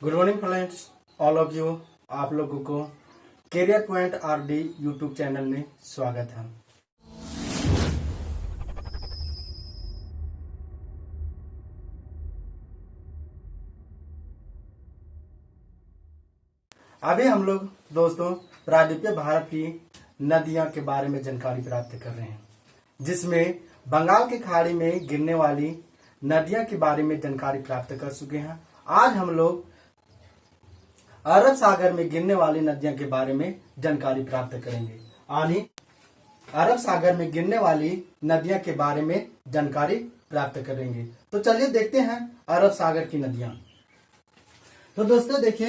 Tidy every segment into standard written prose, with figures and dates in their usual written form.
Good morning friends, all of you. आप लोगों को career point RD YouTube channel में स्वागत है। अभी हम लोग दोस्तों प्रायद्वीपीय भारत की नदियां के बारे में जानकारी प्राप्त कर रहे हैं, जिसमें बंगाल की खाड़ी में गिरने वाली नदियां के बारे में जानकारी प्राप्त कर चुके हैं। आज हम लोग अरब सागर में गिरने वाली नदियां के बारे में जानकारी प्राप्त करेंगे। यानी अरब सागर में गिरने वाली नदियां के बारे में जानकारी प्राप्त करेंगे। तो चलिए देखते हैं अरब सागर की नदियां। तो दोस्तों देखिए,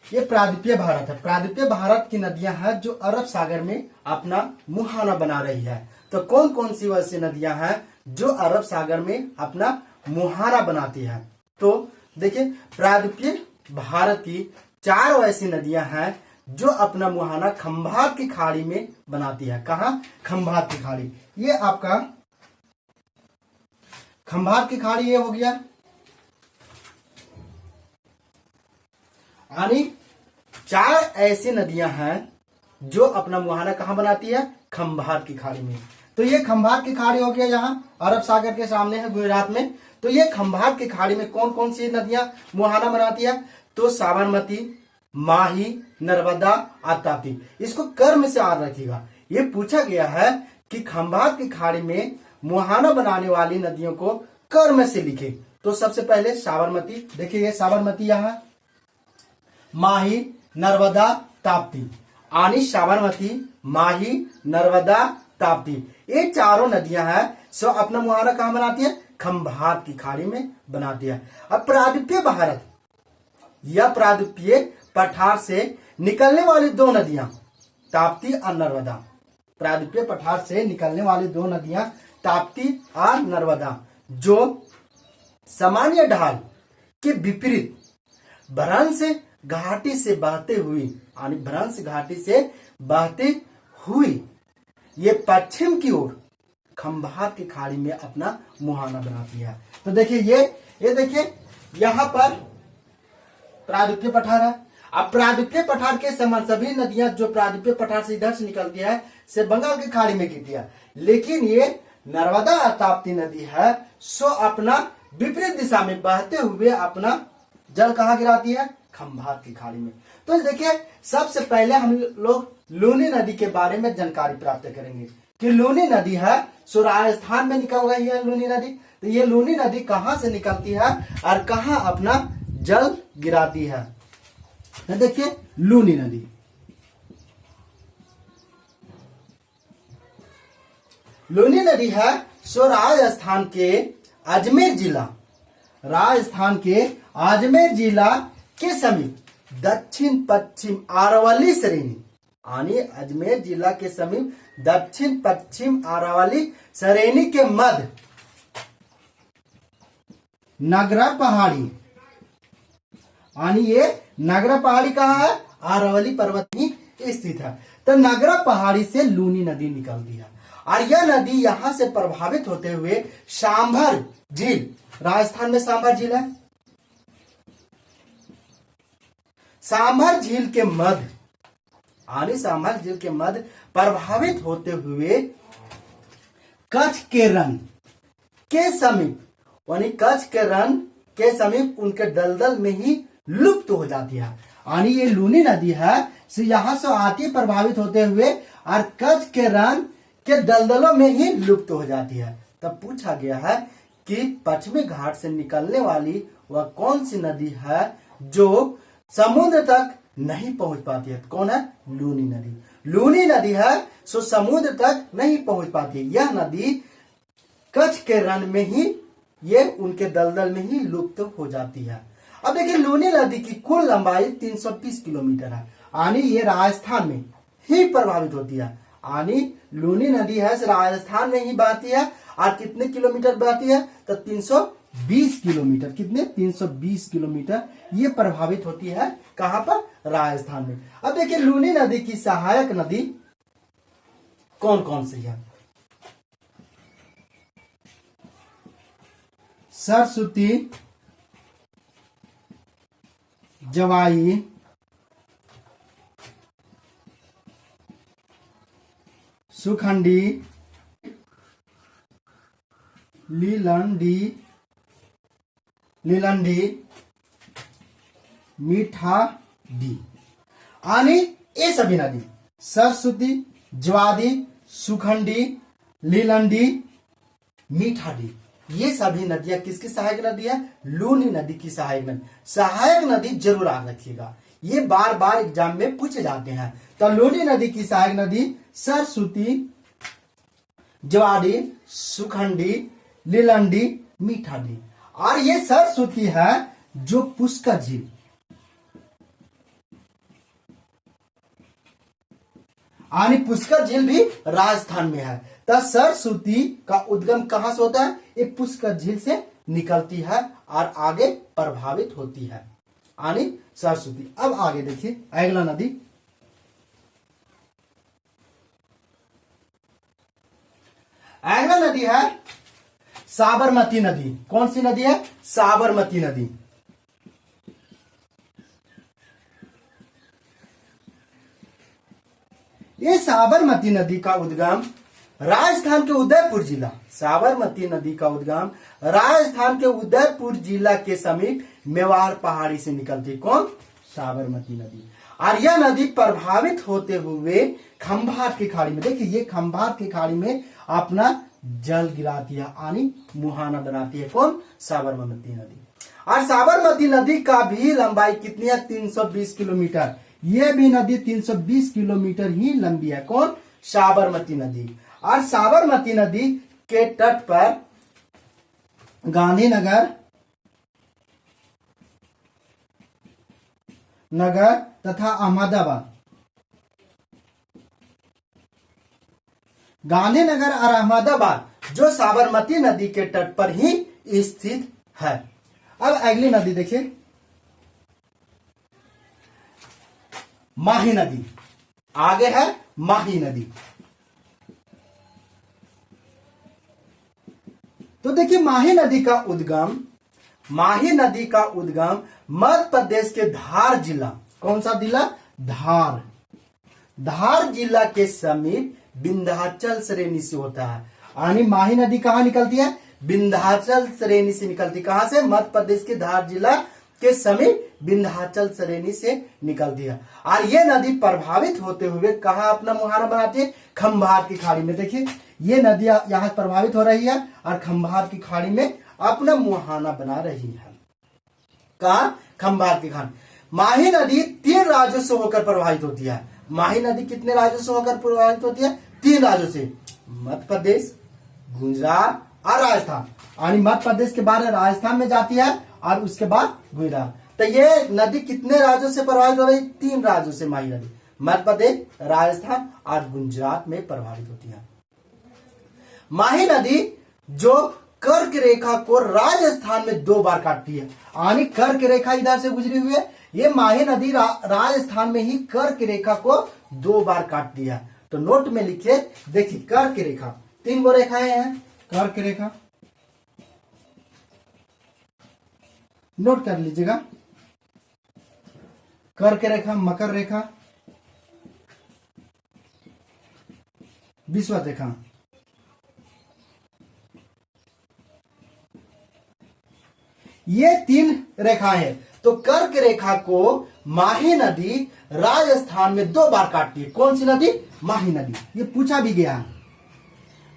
ये प्रायद्वीपीय भारत है। प्रायद्वीपीय भारत की नदियां हैं जो अरब सागर में अपना मुहाना बना रही है। तो कौन कौन सी वैसी नदियां हैं जो अरब सागर में अपना मुहाना बनाती है? तो देखिए, प्रायद्वीपीय भारत की 4 वैसी नदियां हैं जो अपना मुहाना खंभात की खाड़ी में बनाती है। कहा? खंभात की खाड़ी। ये आपका खंभात की खाड़ी ये हो गया। यानी 4 ऐसी नदियां हैं जो अपना मुहाना कहां बनाती है? खंभात की खाड़ी में। तो ये खंभात की खाड़ी हो गया, यहाँ अरब सागर के सामने है, गुजरात में। तो ये खंभात की खाड़ी में कौन कौन सी नदियां मुहाना बनाती है? तो साबरमती, माही, नर्मदा और ताप्ती। इसको कर्म से याद रखिएगा। ये पूछा गया है कि खंभात की खाड़ी में मुहाना बनाने वाली नदियों को कर्म से लिखे। तो सबसे पहले साबरमती, देखिए ये साबरमती, यहाँ माही, नर्मदा, ताप्ती। आनी साबरमती, माही, नर्मदा, ताप्ती, ये चारों नदियां हैं सो अपना मुहाना कहां बनाती है? खंभात की खाड़ी में बनाती है। अब प्रायद्वीपीय भारत या प्रायद्वीपीय पठार से निकलने वाली 2 नदियां ताप्ती और नर्मदा। प्रायद्वीपीय पठार से निकलने वाली 2 नदियां ताप्ती और नर्मदा, जो सामान्य ढाल के विपरीत भ्रंश घाटी से बहते हुई, यानी भ्रंश घाटी से बहते हुई ये पश्चिम की ओर खंभात की खाड़ी में अपना मुहाना बनाती है। तो देखिए ये देखिए, यहां पर प्रायद्वीपीय पठार है। अब प्रायद्वीपीय पठार के समान सभी नदियां जो प्रायद्वीपीय पठार से इधर से निकलती है से बंगाल की खाड़ी में गिरती है, लेकिन ये नर्मदा और ताप्ती नदी है सो अपना विपरीत दिशा में बहते हुए अपना जल कहाँ गिराती है? खंभात की खाड़ी में। तो देखिए, सबसे पहले हम लोग लूनी नदी के बारे में जानकारी प्राप्त करेंगे कि लूनी नदी है सो राजस्थान में निकल रही है लूनी नदी। तो ये लूनी नदी कहां से निकलती है और कहां अपना जल गिराती है? तो देखिए, लूनी नदी, लूनी नदी है सो राजस्थान के अजमेर जिला के समीप दक्षिण पश्चिम अरावली श्रेणी, यानी अजमेर जिला के समीप दक्षिण पश्चिम अरावली श्रेणी के मध्य नगरा पहाड़ी, यानी ये नगरा पहाड़ी कहाँ है? अरावली पर्वत में स्थित है। तो नगरा पहाड़ी से लूनी नदी निकलती है और यह नदी यहां से प्रभावित होते हुए सांभर झील, राजस्थान में सांभर झील है, सांभर झील के मध्य, यानी सांभर झील के मध्य प्रभावित होते हुए कच्छ के रण के समीप, यानी कच्छ के रण के समीप उनके दलदल में ही लुप्त हो जाती है। यानी ये लूनी नदी है से यहां से आती प्रभावित होते हुए और कच्छ के रण के दलदलों में ही लुप्त हो जाती है। तब पूछा गया है कि पश्चिमी घाट से निकलने वाली वह कौन सी नदी है जो समुद्र तक नहीं पहुंच पाती है? कौन है? लूनी नदी। लूनी नदी है सो समुद्र तक नहीं पहुंच पाती। यह नदी कच्छ के रण में ही ये उनके दलदल में ही लुप्त हो जाती है। अब देखिए, लूनी नदी की कुल लंबाई 320 किलोमीटर है, यानी ये राजस्थान में ही प्रभावित होती है। यानी लूनी नदी है राजस्थान में ही बहती है और कितने किलोमीटर बहती है? तो 320 किलोमीटर। कितने? 320 किलोमीटर ये प्रभावित होती है। कहां पर? राजस्थान में। अब देखिए, लूनी नदी की सहायक नदी कौन कौन सी है? सरस्वती, जवाई, सुखंडी, लीलंडी, मीठा डी। आणि ये सभी नदी सरस्वती, ज्वादी, सुखंडी, लीलंडी, मीठा डी, ये सभी नदियां किसकी सहायक नदी है? लूनी नदी की सहायक नदी। सहायक नदी जरूर याद रखिएगा, ये बार बार एग्जाम में पूछे जाते हैं। तो लूनी नदी की सहायक नदी सरस्वती, ज्वादी, सुखंडी, लीलंडी, मीठा डी। और ये सरस्वती है जो पुष्कर झील, और पुष्कर झील भी राजस्थान में है। तो सरस्वती का उद्गम कहां से होता है? ये पुष्कर झील से निकलती है और आगे प्रभावित होती है यानी सरस्वती। अब आगे देखिए अगला नदी, अगला नदी है साबरमती नदी। कौन सी नदी है? साबरमती नदी। ये साबरमती नदी का उद्गम राजस्थान के उदयपुर जिला, साबरमती नदी का उद्गम राजस्थान के उदयपुर जिला के समीप मेवाड़ पहाड़ी से निकलती। कौन? साबरमती नदी। और यह नदी प्रभावित होते हुए खंभात की खाड़ी में, देखिए ये खंभात की खाड़ी में अपना जल गिराती है यानी मुहाना बनाती है। कौन? साबरमती नदी। और साबरमती नदी का भी लंबाई कितनी है? 320 किलोमीटर। यह भी नदी 320 किलोमीटर ही लंबी है। कौन? साबरमती नदी। और साबरमती नदी के तट पर गांधीनगर तथा अहमदाबाद, गांधीनगर और अहमदाबाद जो साबरमती नदी के तट पर ही स्थित है। अब अगली नदी देखिए माही नदी। आगे है माही नदी। तो देखिए माही नदी का उद्गम मध्य प्रदेश के धार जिला, कौन सा जिला? धार जिला के समीप विंध्याचल श्रेणी से होता है। यानी माही नदी कहां निकलती है? विंध्याचल श्रेणी से निकलती। कहां से? मध्य प्रदेश के धार जिला के समीप विंध्याचल श्रेणी से निकलती है। और ये नदी प्रभावित होते हुए कहां अपना मुहाना बनाती है? खंभात की खाड़ी में। देखिए ये नदियां यहां प्रभावित हो रही है और खंभात की खाड़ी में अपना मुहाना बना रही है। कहा? खंभात की खाड़ी। माही नदी 3 राज्यों से होकर प्रभावित होती है। माही नदी कितने राज्यों से होकर प्रभावित होती है? 3 राज्यों से, मध्य प्रदेश, गुजरात और राजस्थान। यानी मध्य प्रदेश के बाद राजस्थान में जाती है और उसके बाद गुजरात। तो ये नदी कितने राज्यों से प्रभावित हो रही? 3 राज्यों से माही नदी, मध्य प्रदेश, राजस्थान और गुजरात में प्रभावित होती है। माही नदी जो कर्क रेखा को राजस्थान में 2 बार काटती है। यानी कर्क रेखा इधर से गुजरी हुई है, ये माही नदी राजस्थान में ही कर्क रेखा को 2 बार काटती है। तो नोट में लिखिए, देखिए कर्क रेखा 3 गो रेखाएं हैं। कर्क रेखा नोट कर लीजिएगा, कर्क रेखा, मकर रेखा, विषुवत रेखा। ये 3 रेखाएं हैं। तो कर्क रेखा को माही नदी राजस्थान में 2 बार काटती है। कौन सी नदी? माही नदी। ये पूछा भी गया,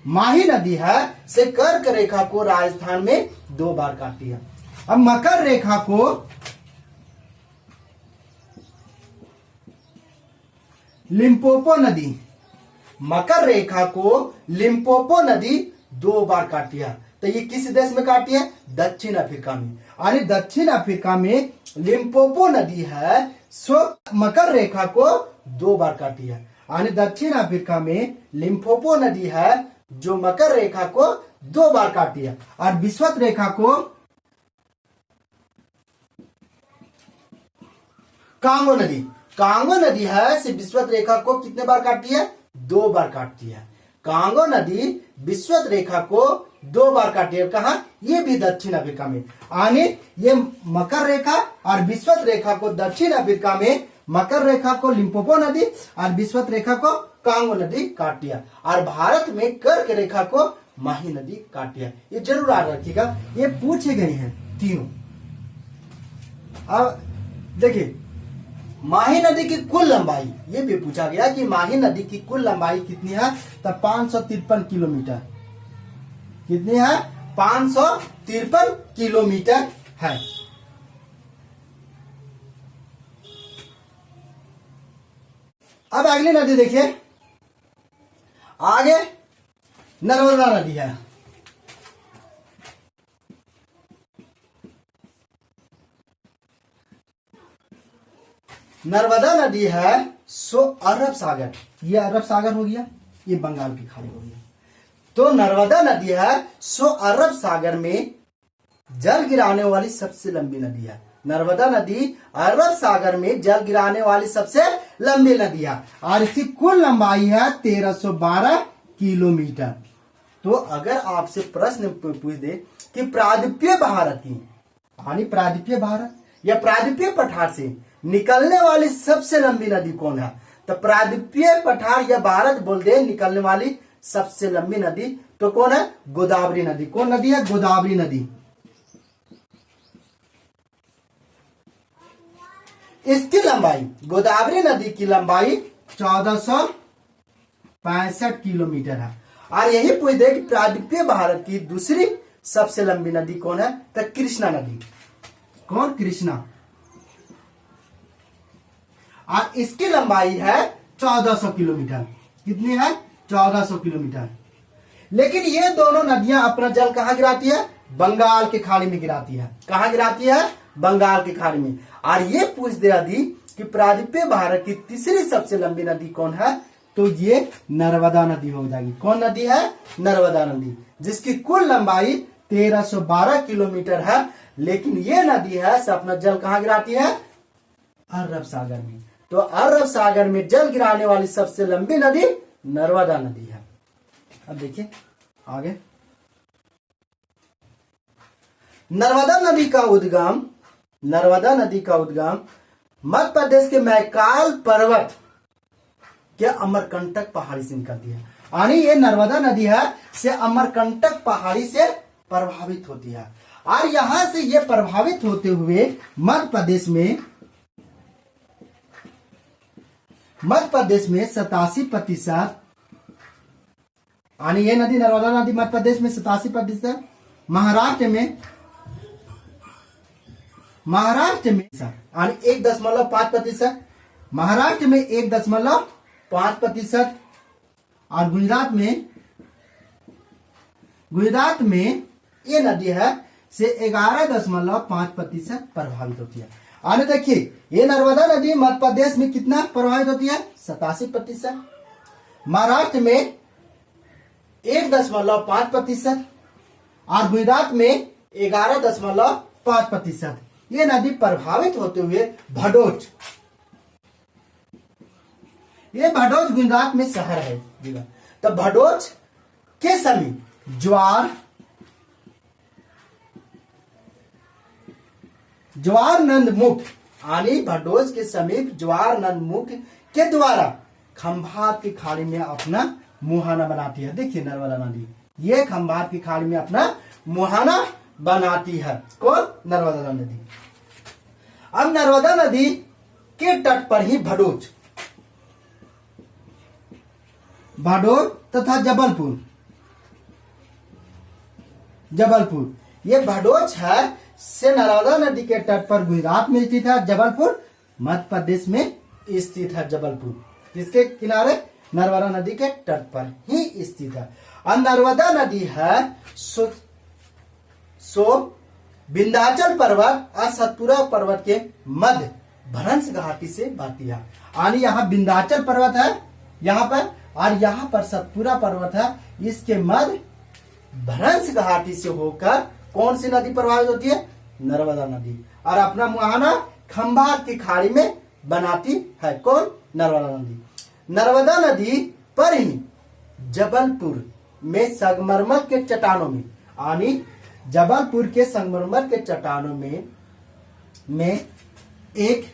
माही नदी है से कर्क रेखा को राजस्थान में 2 बार काटती है। अब मकर रेखा को लिम्पोपो नदी, मकर रेखा को लिम्पोपो नदी 2 बार काटती है। तो ये किस देश में काटती है? दक्षिण अफ्रीका में। यानी दक्षिण अफ्रीका में लिम्पोपो नदी है सो मकर रेखा को 2 बार काटती है। यानी दक्षिण अफ्रीका में लिम्पोपो नदी है जो मकर रेखा को 2 बार काटती है। और विषुवत रेखा को कांगो नदी, कांगो नदी है से विषुवत रेखा को कितने बार काटती है? 2 बार काटती है। कांगो नदी विषुवत रेखा को 2 बार काटी है। कहा? ये भी दक्षिण अफ्रीका में। यानी ये मकर रेखा और विषुवत रेखा को दक्षिण अफ्रीका में मकर रेखा को लिम्पोपो नदी और विषुवत रेखा को कांगो नदी काट दिया, और भारत में कर्क रेखा को माही नदी काट दिया। ये जरूर याद रखिएगा, ये पूछे गए हैं तीनों। अब देखिए माही नदी की कुल लंबाई, ये भी पूछा गया कि माही नदी की कुल लंबाई कितनी है, तो 553 किलोमीटर। कितनी है? 553 किलोमीटर है। अब अगली नदी देखिए, आगे नर्मदा नदी है। नर्मदा नदी है सो अरब सागर, ये अरब सागर हो गया, ये बंगाल की खाड़ी हो गया। तो नर्मदा नदी है सो अरब सागर में जल गिराने वाली सबसे लंबी नदी है। नर्मदा नदी अरब सागर में जल गिराने वाली सबसे लंबी नदी है, और इसकी कुल लंबाई है 1312 किलोमीटर। तो अगर आपसे प्रश्न पूछ दे कि प्रायद्वीपीय भारत की, यानी प्रायद्वीपीय भारत या प्रायद्वीपीय पठार से निकलने वाली सबसे लंबी नदी कौन है, तो प्रायद्वीपीय पठार या भारत बोल दे निकलने वाली सबसे लंबी नदी तो कौन है? गोदावरी नदी। कौन नदी है? गोदावरी नदी। इसकी लंबाई, गोदावरी नदी की लंबाई 1465 किलोमीटर है। और यही पूछ दे कि प्रायद्वीपीय भारत की दूसरी सबसे लंबी नदी कौन है, तो कृष्णा नदी। कौन? कृष्णा। और इसकी लंबाई है 1400 किलोमीटर। कितनी है? 1400 किलोमीटर। लेकिन ये दोनों नदियां अपना जल कहां गिराती है? बंगाल की खाड़ी में गिराती है। कहां गिराती है? बंगाल की खाड़ी में। और ये पूछ दे यदि कि प्रायद्वीपीय भारत की तीसरी सबसे लंबी नदी कौन है, तो ये नर्मदा नदी हो जाएगी। कौन नदी है? नर्मदा नदी, जिसकी कुल लंबाई 1312 किलोमीटर है। लेकिन ये नदी है से अपना जल कहां गिराती है? अरब सागर में। तो अरब सागर में जल गिराने वाली सबसे लंबी नदी नर्मदा नदी है। अब देखिए आगे, नर्मदा नदी का उद्गम मध्य प्रदेश के मैकाल पर्वत के अमरकंटक पहाड़ी से निकलती है। यानी ये नर्मदा नदी है से अमरकंटक पहाड़ी से प्रभावित होती है, और यहां से ये प्रभावित होते हुए मध्य प्रदेश में 87%, यानी ये नदी नर्मदा नदी मध्य प्रदेश में 87%, महाराष्ट्र में 1.5%, महाराष्ट्र में 1.5%, और गुजरात में ये नदी है से 11.5% प्रभावित होती है। आने देखिए, ये नर्मदा नदी मध्य प्रदेश में कितना प्रभावित होती है? 87%, महाराष्ट्र में 1.5%, और गुजरात में 11.5%। ये नदी प्रभावित होते हुए भडोच, ये भडोच गुजरात में शहर है। तो भडोच के समीप ज्वारनंदमुख, यानी भडोच के समीप ज्वारनंदमुख के द्वारा खंभात की खाड़ी में अपना मुहाना बनाती है। देखिए नर्मदा नदी ये खंभात की खाड़ी में अपना मुहाना बनाती है। कौन? नर्मदा नदी। अब नर्मदा नदी के तट पर ही भडोच तथा जबलपुर, ये भडोच है से नर्मदा नदी के तट पर गुजरात में स्थित है। जबलपुर मध्य प्रदेश में स्थित है। जबलपुर किसके किनारे? नर्मदा नदी के तट पर ही स्थित है। और नर्मदा नदी है सो विंध्याचल पर्वत और सतपुरा पर्वत के मध्य भ्रंश घाटी से बहती है। यानी यहाँ विंध्याचल पर्वत है यहाँ पर, और यहाँ पर सतपुरा पर्वत है। इसके मध्य भ्रंश घाटी से होकर कौन सी नदी प्रभावित होती है? नर्मदा नदी, और अपना मुहाना खंभात की खाड़ी में बनाती है। कौन? नर्मदा नदी। नर्मदा नदी पर ही जबलपुर में संगमरमर के चट्टानों में, यानी जबलपुर के संगमरमर के चट्टानों में एक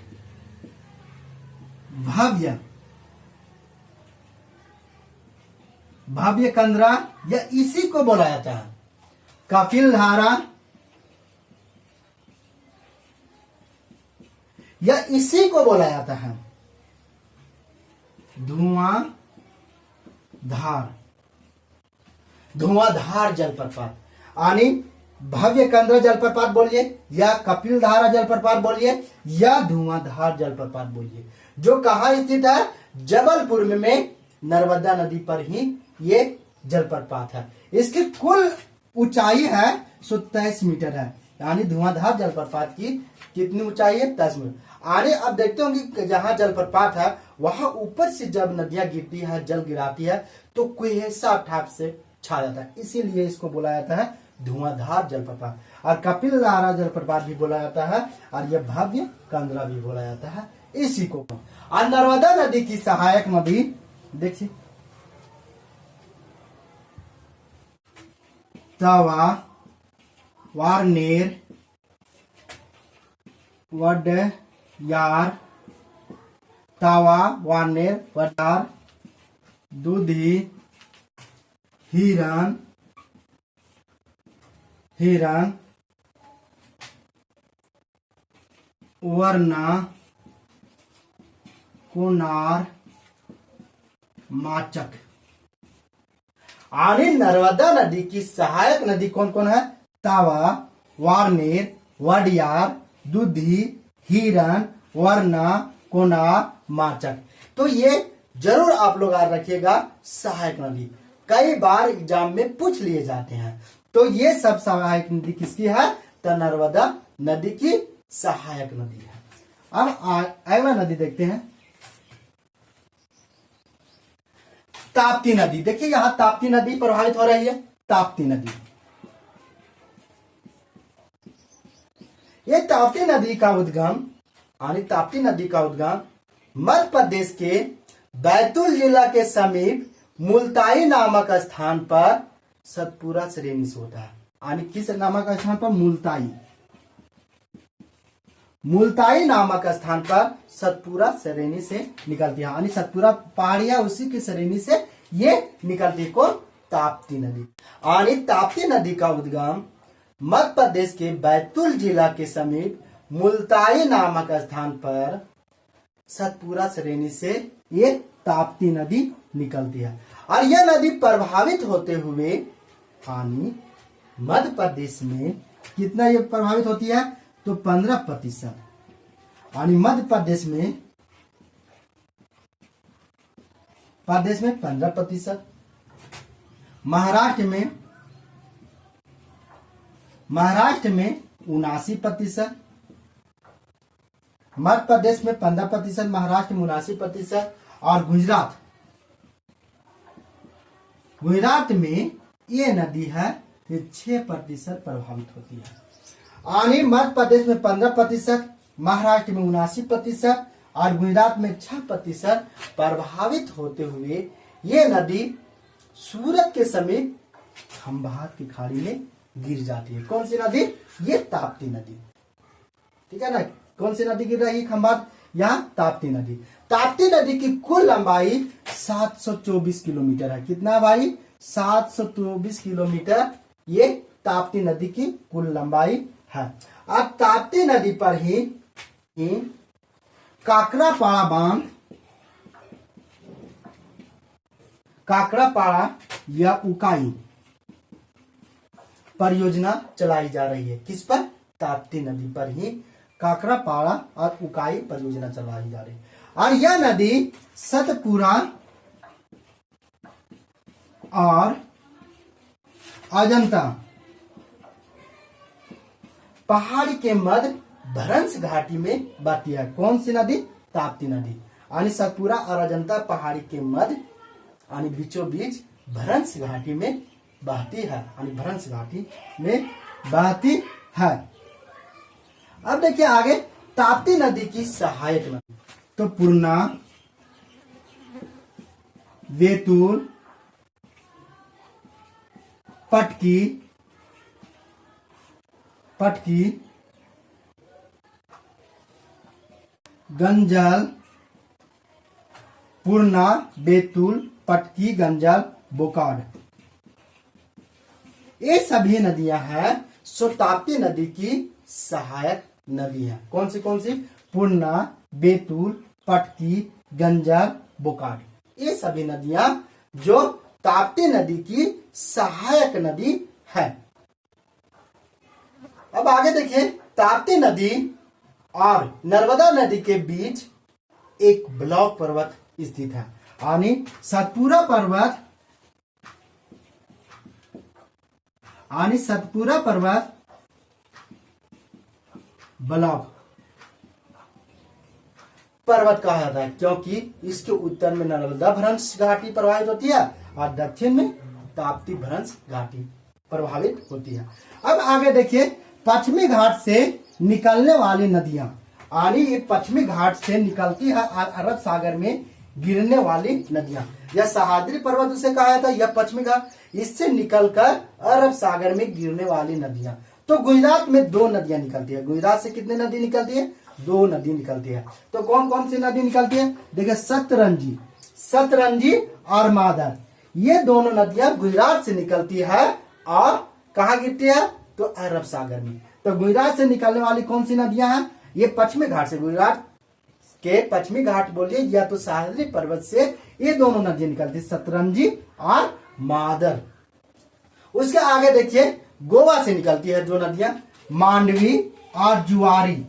भव्य कंदरा, या इसी को बोला जाता है कपिल धारा, या इसी को बोला जाता है धुआंधार जलप्रपात। यानी भव्य कंदरा जलप्रपात बोलिए, या कपिल धारा जलप्रपात बोलिए, या धुआंधार जलप्रपात बोलिए, जो कहाँ स्थित है, जबलपुर में नर्मदा नदी पर ही ये जलप्रपात है। इसकी कुल ऊंचाई है 123 मीटर है, यानी धुआंधार जलप्रपात की कितनी ऊंचाई है, 10 मीटर। आगे अब देखते होंगे कि जहां जलप्रपात है वहां ऊपर से जब नदियां गिरती है, जल गिराती है, तो कुहेसा ठाप से छा जाता है, इसीलिए इसको बोला जाता है धुआंधार जलप्रपात। और कपिल धारा जलप्रपात भी बोला जाता है, और यह भव्य कंदरा भी बोला जाता है इसी को। और नर्मदा नदी की सहायक नदी देखिए, तवा, वारनेर, वडयार, तावा, वारनेर, वडयार, दूधी, हिरन, वरना, कोनार, माचक। आनी नर्मदा नदी की सहायक नदी कौन कौन है, तावा, वारनेर, वडयार, दूधी, हिरन, वरना, कोनार, माचक। तो ये जरूर आप लोग याद रखिएगा, सहायक नदी कई बार एग्जाम में पूछ लिए जाते हैं। तो ये सब सहायक नदी किसकी है, तो नर्मदा नदी की सहायक नदी है। अब अगला नदी देखते हैं, ताप्ती नदी। देखिए यहां ताप्ती नदी प्रभावित हो रही है, ताप्ती नदी। ये ताप्ती नदी का उद्गम, यानी ताप्ती नदी का उद्गम मध्य प्रदेश के बैतूल जिला के समीप मुल्ताई नामक स्थान पर सतपुरा श्रेणी से होता है। यानी किस नामक स्थान पर, मुल्ताई नामक स्थान पर सतपुरा श्रेणी से निकलती है, यानी सतपुरा पहाड़ियां उसी की श्रेणी से ये निकलती है। कौन, ताप्ती नदी। यानी ताप्ती नदी का उद्गम मध्य प्रदेश के बैतूल जिला के समीप मुल्ताई नामक स्थान पर सतपुरा श्रेणी से ये ताप्ती नदी निकलती है। और यह नदी प्रभावित होते हुए यानी मध्य प्रदेश में कितना ये प्रभावित होती है, तो 15%। यानी मध्य प्रदेश में 15%, महाराष्ट्र में 79%, मध्य प्रदेश में 15%, महाराष्ट्र में 79%, और गुजरात में ये नदी है 6% प्रभावित होती है। यानी मध्य प्रदेश में 15%, महाराष्ट्र में 79% और गुजरात में 6% प्रभावित होते हुए ये नदी सूरत के समीप खंभात की खाड़ी में गिर जाती है। कौन सी नदी, ये ताप्ती नदी। ठीक है ना, कौन सी नदी गिर रही है खंभात, यहाँ ताप्ती नदी। ताप्ती नदी की कुल लंबाई 724 किलोमीटर है। कितना भाई, 724 किलोमीटर ये ताप्ती नदी की कुल लंबाई है। अब ताप्ती नदी पर ही काकरापाड़ा बांध, काकरापाड़ा या उकाई परियोजना चलाई जा रही है। किस पर, ताप्ती नदी पर ही काकरापाड़ा और उकाई परियोजना चलाई जा रही है। और यह नदी सतपुरा और अजंता पहाड़ी के मध्य भ्रंश घाटी में बहती है। कौन सी नदी, ताप्ती नदी। यानी सतपुरा और अजंता पहाड़ी के मध्य यानी बीचों बीच भ्रंश घाटी में बहती है, यानी भ्रंश घाटी में बहती है। अब देखिए आगे ताप्ती नदी की सहायक नदी, तो पूर्णा, बैतूल, पटकी, पटकी, गंजल, पूर्णा, बैतूल, पटकी, गंजल, बोकाड। ये सभी नदियां हैं सो ताप्ती नदी की सहायक नदी है। कौन सी? पूर्णा, बैतूल, पटकी, गंजल, बोकाड। ये सभी नदियां जो ताप्ती नदी की सहायक नदी है। अब आगे देखिए, ताप्ती नदी और नर्मदा नदी के बीच एक ब्लॉक पर्वत स्थित है, यानी सतपुरा पर्वत, यानी सतपुरा पर्वत ब्लॉक पर्वत कहा जाता है, क्योंकि इसके उत्तर में नर्मदा भ्रंश घाटी प्रभावित होती है और दक्षिण में ताप्ती भ्रंश घाटी प्रभावित होती है। अब आगे देखिए, पश्चिमी घाट से निकलने वाली नदियां, यानी ये पश्चिमी घाट से निकलती है और अरब सागर में गिरने वाली नदियां। यह सह्याद्री पर्वत उसे कहा जाता है, यह पश्चिमी घाट, इससे निकलकर अरब सागर में गिरने वाली नदियां। तो गुजरात में 2 नदियां निकलती है। गुजरात से कितनी नदी निकलती है? 2 नदी निकलती है। तो कौन कौन सी नदी निकलती है? देखिए, सतरंजी, सतरंजी और मादर, ये दोनों नदियां गुजरात से निकलती है और कहाँ गिरती है? तो अरब सागर में। तो गुजरात से निकलने वाली कौन सी नदियां हैं? ये पश्चिमी घाट से, गुजरात के पश्चिमी घाट बोलिए या तो सह्याद्री पर्वत से ये दोनों नदियां निकलती, सतरंजी और मादर। उसके आगे देखिए, गोवा से निकलती है जो नदियां, मांडवी और जुआरी,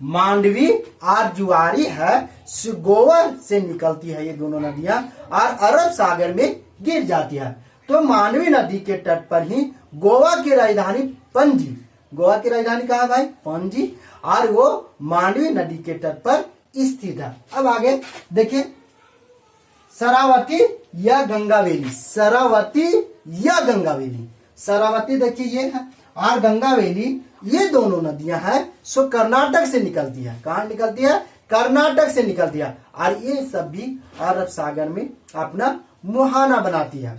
मांडवी और जुआरी है, गोवा से निकलती है ये दोनों नदियां और अरब सागर में गिर जाती है। तो मांडवी नदी के तट पर ही गोवा की राजधानी पणजी, गोवा की राजधानी कहाँ भाई? पणजी, और वो मांडवी नदी के तट पर स्थित है। अब आगे देखिए, शरावती या गंगावेली, शरावती या गंगावेली, शरावती देखिए ये है और गंगावेली, ये दोनों नदियां हैं सो कर्नाटक से निकलती है। कहाँ निकलती है? कर्नाटक से निकलती है और ये सब भी अरब सागर में अपना मुहाना बनाती है।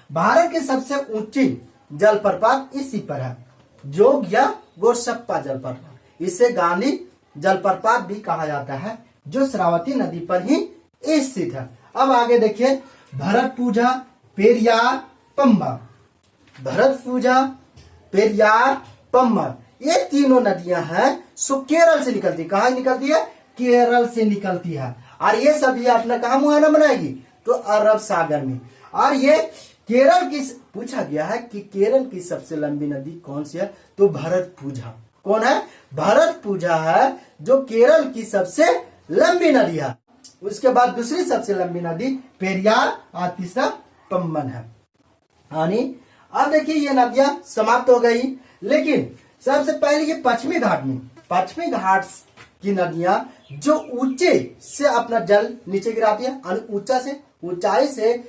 भारत की सबसे ऊंची जलप्रपात इसी पर है, जोग या गोरसप्पा जलप्रपात। इसे गांधी जलप्रपात भी कहा जाता है, जो शरावती नदी पर ही स्थित है। अब आगे देखिए, भरत पूजा, पेरियार, पंबा, भरत पूजा, पेरियार, पंबा, ये तीनों नदियां हैं सो केरल से निकलती। कहाँ निकलती है? केरल से निकलती है और ये सभी अपना कहाँ मुहाना बनाएगी? तो अरब सागर में। और ये केरल की, पूछा गया है कि केरल की सबसे लंबी नदी कौन सी है? तो भरत पूजा। कौन है? भरत पूजा है जो केरल की सबसे लंबी नदी है। उसके बाद दूसरी सबसे लंबी नदी पेरियार और तीसरा पंबन है। यानी अब देखिए, ये नदियां समाप्त हो गई, लेकिन सबसे पहले ये पश्चिमी घाट में, पश्चिमी घाट की नदियां जो ऊंचे से अपना जल नीचे गिराती है, ऊंचाई से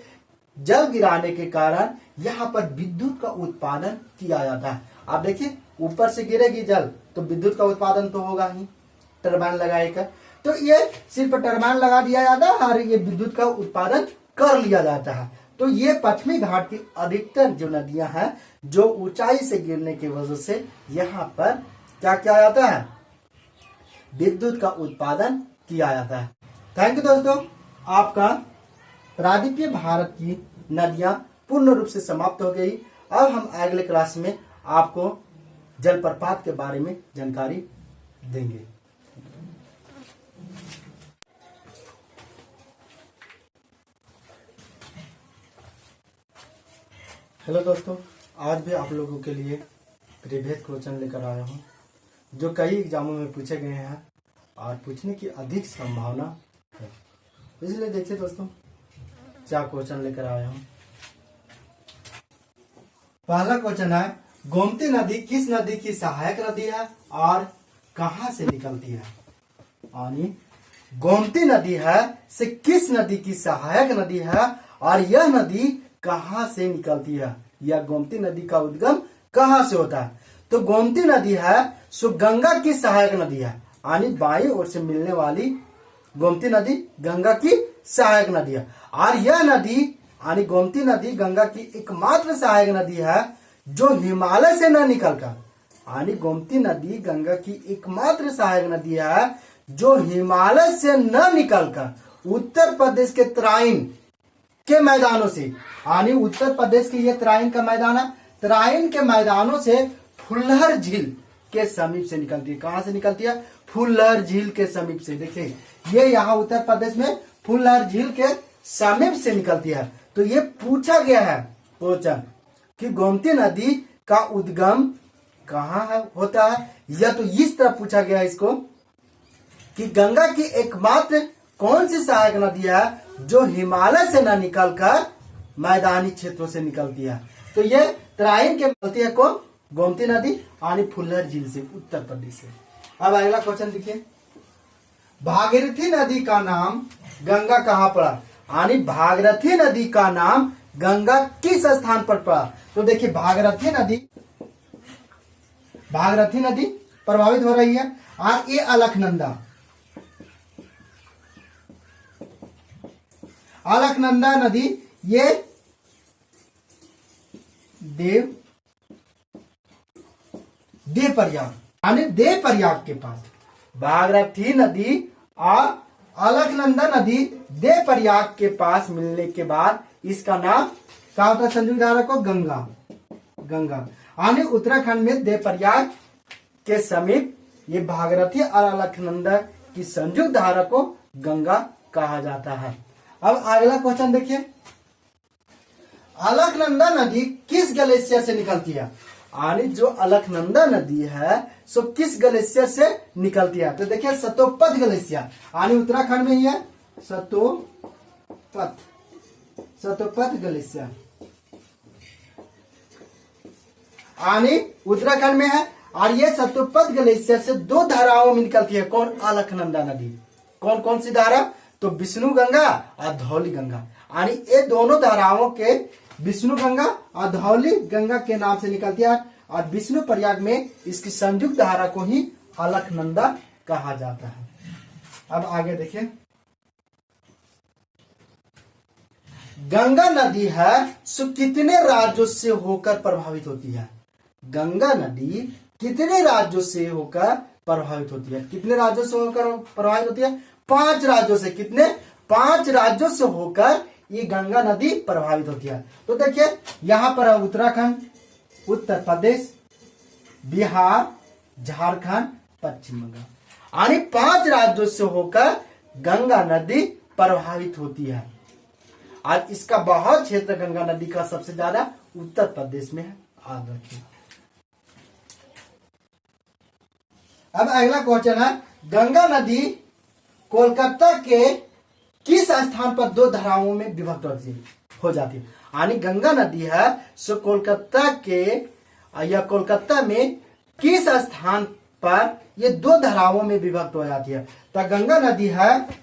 जल गिराने के कारण यहाँ पर विद्युत का उत्पादन किया जाता है। आप देखिए, ऊपर से गिरेगी जल तो विद्युत का उत्पादन तो होगा ही, टरबाइन लगाएगा। तो ये सिर्फ टरबाइन लगा दिया जाता है और ये विद्युत का उत्पादन कर लिया जाता है। तो ये पश्चिमी घाट की अधिकतर जो नदियां हैं जो ऊंचाई से गिरने की वजह से यहाँ पर क्या किया जाता है? विद्युत का उत्पादन किया जाता है। थैंक यू दोस्तों, आपका प्रायद्वीपीय भारत की नदियां पूर्ण रूप से समाप्त हो गई। अब हम अगले क्लास में आपको जलप्रपात के बारे में जानकारी देंगे। हेलो दोस्तों, आज भी आप लोगों के लिए प्रीवियस क्वेश्चन लेकर आया हूँ जो कई एग्जामों में पूछे गए हैं और पूछने की अधिक संभावना है। इसलिए देखिए दोस्तों, क्या क्वेश्चन लेकर आया हूँ। पहला क्वेश्चन है, गोमती नदी किस नदी की सहायक नदी है और कहां से निकलती है? यानी गोमती नदी है से किस नदी की सहायक नदी है और यह नदी कहां से निकलती है? यह गोमती नदी का उद्गम कहां से होता है? तो गोमती नदी है सो गंगा की सहायक नदी है, यानी बाईं ओर से मिलने वाली गोमती नदी गंगा की सहायक नदी है। और यह नदी यानी गोमती नदी गंगा की एकमात्र सहायक नदी है जो हिमालय से न निकलकर, यानी गोमती नदी गंगा की एकमात्र सहायक नदी है जो हिमालय से न निकलकर उत्तर प्रदेश के तराइन के मैदानों से, यानी उत्तर प्रदेश के ये तराइन का मैदान है, तराइन के मैदानों से फुल्लहर झील के समीप से निकलती है। कहां से निकलती है? फुल्लहर झील के समीप से। देखिए ये यहाँ उत्तर प्रदेश में फुल्लहर झील के समीप से निकलती है। तो ये पूछा गया है क्वेश्चन कि गोमती नदी का उद्गम कहाँ है होता है, या तो इस तरह पूछा गया है इसको कि गंगा की एकमात्र कौन सी सहायक नदी है जो हिमालय से न निकलकर मैदानी क्षेत्रों से निकलती है। तो ये तराइन के निकलती है कौन? गोमती नदी, यानी फुल्लहर झील से, उत्तर प्रदेश से। अब अगला क्वेश्चन देखिए, भागीरथी नदी का नाम गंगा कहाँ पड़ा? यानी भागीरथी नदी का नाम गंगा किस स्थान पर पड़ा? तो देखिए भागीरथी नदी प्रभावित हो रही है और ये अलकनंदा नदी ये देवप्रयाग, यानी देवप्रयाग के पास भागीरथी नदी और अलकनंदा नदी देवप्रयाग के पास मिलने के बाद इसका नाम क्या होता है संयुक्त धारा को? गंगा। यानी उत्तराखंड में देवप्रयाग के समीप ये भागीरथी और अलकनंदा की संयुक्त धारा को गंगा कहा जाता है। अब अगला क्वेश्चन देखिए, अलकनंदा नदी किस ग्लेशियर से निकलती है? यानी जो अलकनंदा नदी है सो किस ग्लेशियर से निकलती है? तो देखिए सतोपत ग्लेशियर, यानी उत्तराखंड में ही है सतोपत ग्लेशियर, यानी उत्तराखंड में है। और ये सतोपत ग्लेशियर से दो धाराओं में निकलती है। कौन? अलकनंदा नदी। कौन कौन सी धारा? तो विष्णु गंगा और धौली गंगा, यानी ये दोनों धाराओं के विष्णु गंगा और धौली गंगा के नाम से निकलती है। और विष्णु प्रयाग में इसकी संयुक्त धारा को ही अलकनंदा कहा जाता है। अब आगे देखिए, गंगा नदी है सो कितने राज्यों से होकर प्रभावित होती है? गंगा नदी कितने राज्यों से होकर प्रभावित होती है? कितने राज्यों से होकर प्रभावित होती है? 5 राज्यों से। कितने? 5 राज्यों से होकर ये गंगा नदी प्रभावित होती है। तो देखिए यहां पर है उत्तराखंड, उत्तर प्रदेश, बिहार, झारखंड, पश्चिम बंगाल, यानी 5 राज्यों से होकर गंगा नदी प्रभावित होती है। और इसका बहुत क्षेत्र गंगा नदी का सबसे ज्यादा उत्तर प्रदेश में है। याद रखिए। अब अगला क्वेश्चन है, गंगा नदी कोलकाता के किस स्थान पर 2 धाराओं में विभक्त हो जाती है? यानी गंगा नदी है सो कोलकाता के या कोलकाता में किस स्थान पर ये 2 धाराओं में विभक्त हो जाती है? तो गंगा नदी है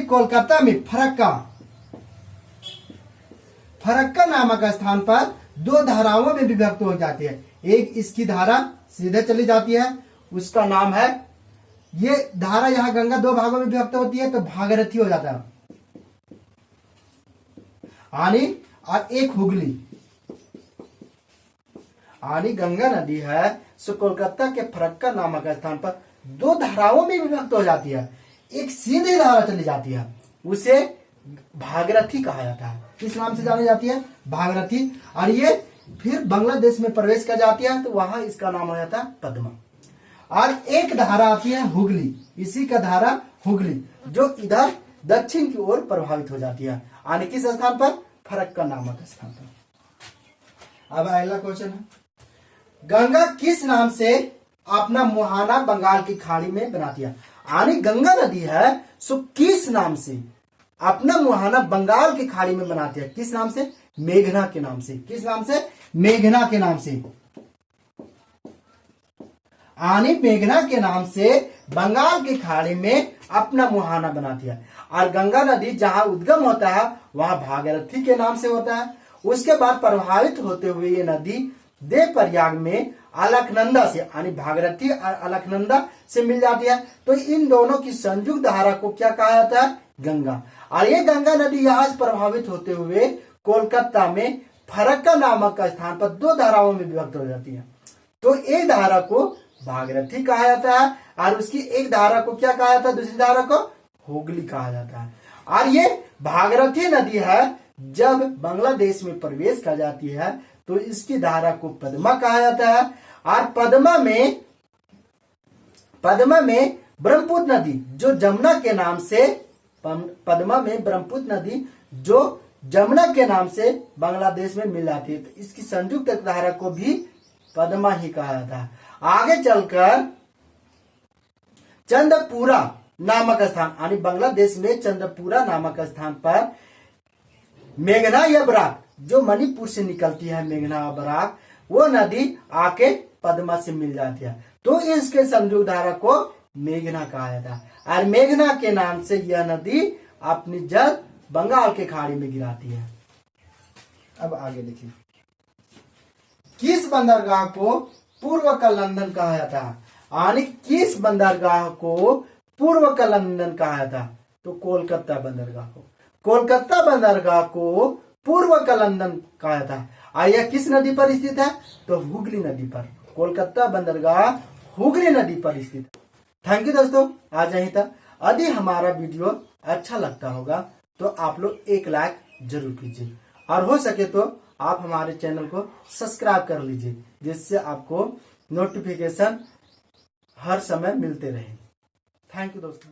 कोलकाता में फरक्का नामक स्थान पर 2 धाराओं में विभक्त हो जाती है। एक इसकी धारा सीधे चली जाती है, उसका नाम है, ये धारा यहां गंगा 2 भागों में विभक्त होती है तो भागीरथी हो जाता है, यानी और एक हुगली, यानी गंगा नदी है सो कोलकाता के फरक्का नामक स्थान पर 2 धाराओं में विभक्त हो जाती है। एक सीधी धारा चली जाती है, उसे भागीरथी कहा जाता है। किस नाम से जानी जाती है? भागीरथी। और ये फिर बांग्लादेश में प्रवेश कर जाती है तो वहां इसका नाम हो जाता है पद्मा। और एक धारा आती है हुगली, इसी का धारा हुगली, जो इधर दक्षिण की ओर प्रभावित हो जाती है, यानी किस स्थान पर? फरक्का नामक स्थान पर। अब अगला क्वेश्चन है, गंगा किस नाम से अपना मुहाना बंगाल की खाड़ी में बनाती है? यानी गंगा नदी है सो किस नाम से अपना मुहाना बंगाल की खाड़ी में बनाती है? किस नाम से? मेघना के नाम से। किस नाम से? मेघना के नाम से, यानी मेघना के नाम से बंगाल की खाड़ी में अपना मुहाना बनाती है। और गंगा नदी जहां उद्गम होता है वहां भागीरथी के नाम से होता है। उसके बाद प्रभावित होते हुए ये नदी देवप्रयाग में अलकनंदा से यानी भागीरथी और अलकनंदा से मिल जाती है। तो इन दोनों की संयुक्त धारा को क्या कहा जाता है? गंगा। और ये गंगा नदी यहाँ से प्रभावित होते हुए कोलकाता में फरक्का नामक स्थान पर दो धाराओं में विभक्त हो जाती है। तो एक धारा को भागीरथी कहा जाता है और उसकी एक धारा को क्या कहा जाता है? दूसरी धारा को हुगली कहा जाता है। और ये भागीरथी नदी है जब बांग्लादेश में प्रवेश कर जाती है तो इसकी धारा को पद्मा कहा जाता है। और पद्मा में ब्रह्मपुत्र नदी जो जमुना के नाम से पद्मा में ब्रह्मपुत्र नदी जो जमुना के नाम से बांग्लादेश में मिल जाती है। तो इसकी संयुक्त धारा को भी पद्मा ही कहा जाता है। आगे चलकर चंद्रपुरा नामक स्थान यानी बांग्लादेश में चंद्रपुरा नामक स्थान पर मेघना या बराक जो मणिपुर से निकलती है, मेघना या बराक, वो नदी आके पद्मा से मिल जाती है। तो इसके संयुक्त धारा को मेघना कहा जाता है। और मेघना के नाम से यह नदी अपनी जल बंगाल के खाड़ी में गिराती है। अब आगे देखिए, किस बंदरगाह को पूर्व का लंदन कहा जाता है? यानी किस बंदरगाह को पूर्व का लंदन कहा जाता है? तो कोलकाता बंदरगाह को। कोलकाता बंदरगाह को पूर्व का लंदन कहा जाता है। और यह किस नदी पर स्थित है? तो हुगली नदी पर। कोलकाता बंदरगाह हुगली नदी पर स्थित। थैंक यू दोस्तों, आज यहीं तक। यदि हमारा वीडियो अच्छा लगता होगा तो आप लोग एक लाइक जरूर कीजिए और हो सके तो आप हमारे चैनल को सब्सक्राइब कर लीजिए, जिससे आपको नोटिफिकेशन हर समय मिलते रहे। थैंक यू दोस्तों।